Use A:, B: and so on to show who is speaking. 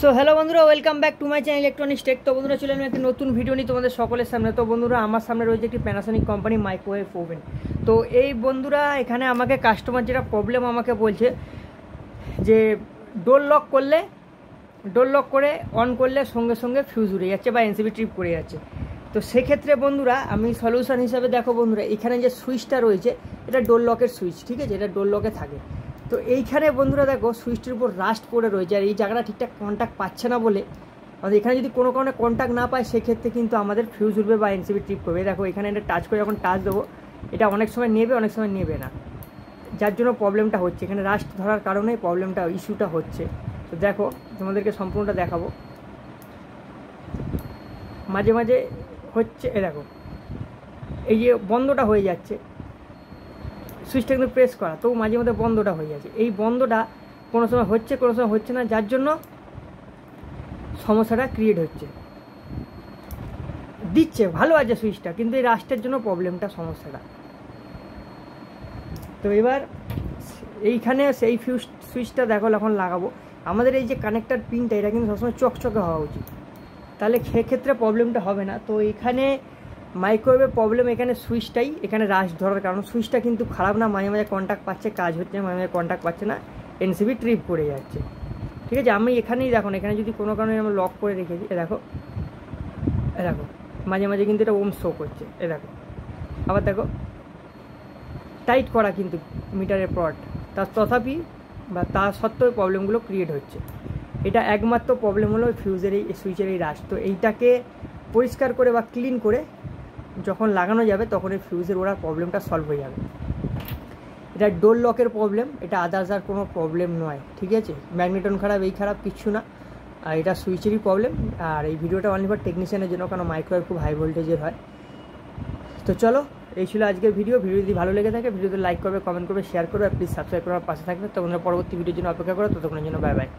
A: So hello বন্ধুরা, welcome back to my channel electronics tech. তো বন্ধুরা চলে এলাম একটি নতুন ভিডিও নিয়ে তোমাদের সকলের সামনে। তো বন্ধুরা আমার সামনে রয়েছে একটি প্যানাসোনিক কোম্পানি মাইক্রোওয়েভ ওভেন। তো এই বন্ধুরা এখানে আমাকে কাস্টমার যেটা প্রবলেম আমাকে বলছে যে ডোর লক করে অন করলে সঙ্গে সঙ্গে ফিউজ উড়ে যাচ্ছে বা এনসিবি ট্রিপ করে যাচ্ছে। তো সেক্ষেত্রে বন্ধুরা আমি সলিউশন হিসাবে দেখো বন্ধুরা, এখানে যে সুইচটা রয়েছে এটা ডোর লকের সুইচ, ঠিক আছে, এটা ডোর লকে থাকে। তো এইখানে বন্ধুরা দেখো সুইচটির উপর রাস্ট পড়ে রয়েছে, আর এই জায়গাটা ঠিকঠাক কন্ট্যাক্ট পাচ্ছে না বলে আমাদের এখানে যদি কোনো কারণে কন্ট্যাক্ট না পায় সেক্ষেত্রে কিন্তু আমাদের ফিউজ উঠবে বা এনসিবি ট্রিপ করবে। দেখো এখানে এটা টাচ করে যখন টাচ দেবো এটা অনেক সময় নেবে, অনেক সময় নেবে না, যার জন্য প্রবলেমটা হচ্ছে। এখানে রাস্ট ধরার কারণে প্রবলেমটা ইস্যুটা হচ্ছে। তো দেখো তোমাদেরকে সম্পূর্ণটা দেখাবো। মাঝে মাঝে হচ্ছে, দেখো এই যে বন্ধটা হয়ে যাচ্ছে, সুইচটা কিন্তু প্রেস করা, তো মাঝে মধ্যে বন্ধটা হয়ে যাচ্ছে। এই বন্ধটা কোনো সময় হচ্ছে, কোনো সময় হচ্ছে না, যার জন্য সমস্যাটা ক্রিয়েট হচ্ছে। দিচ্ছে ভালো আছে সুইচটা, কিন্তু এই রাস্টের জন্য প্রবলেমটা, সমস্যাটা। তো এবার এইখানে সেই সুইচটা দেখো এখন লাগাবো। আমাদের এই যে কানেক্টার পিনটা এটা কিন্তু সবসময় চকচকে হওয়া উচিত, তাহলে সেক্ষেত্রে প্রবলেমটা হবে না। তো এখানে মাইক্রোওয়েভের প্রবলেম এখানে সুইচটাই, এখানে রাস্ট ধরার কারণ। সুইচটা কিন্তু খারাপ না, মাঝে মাঝে কন্ট্যাক্ট পাচ্ছে, কাজ হচ্ছে, মাঝে মাঝে কন্ট্যাক্ট পাচ্ছে না, এনসিবি ট্রিপ করে যাচ্ছে, ঠিক আছে। আমি এখানেই দেখো, এখানে যদি কোনো কারণে আমি লক করে রেখেছি, দেখো মাঝে মাঝে কিন্তু এটা ওম শো করছে, দেখো আবার দেখো টাইট করা কিন্তু মিটারের প্রড, তথাপি বা তা সত্ত্বেও প্রবলেমগুলো ক্রিয়েট হচ্ছে। এটা একমাত্র প্রবলেম হলো ফিউজের এই সুইচের এই রাস্ট। তো এইটাকে পরিষ্কার করে বা ক্লিন করে যখন লাগানো যাবে তখন এই ফিউজের ওরা প্রবলেমটা সলভ হয়ে যাবে। এটা ডোর লকের প্রবলেম, এটা আদার্স আর কোনো প্রবলেম নয়, ঠিক আছে। ম্যাগনেটন খারাপ, এই খারাপ কিচ্ছু না, আর এটা সুইচেরই প্রবলেম। আর এই ভিডিওটা অনলি ফর টেকনিশিয়ানের জন্য, কারণ মাইক্রোওয়েভ খুব হাই ভোল্টেজের হয়। তো চলো, এই ছিল আজকের ভিডিও যদি ভালো লেগে থাকে ভিডিওতে লাইক করবে, কমেন্ট করবে, শেয়ার করবে, আর প্লিজ সাবস্ক্রাইব করার পাশে থাকবে। তখন পরবর্তী ভিডিওর জন্য অপেক্ষা করো, ততক্ষণের জন্য বাই বাই।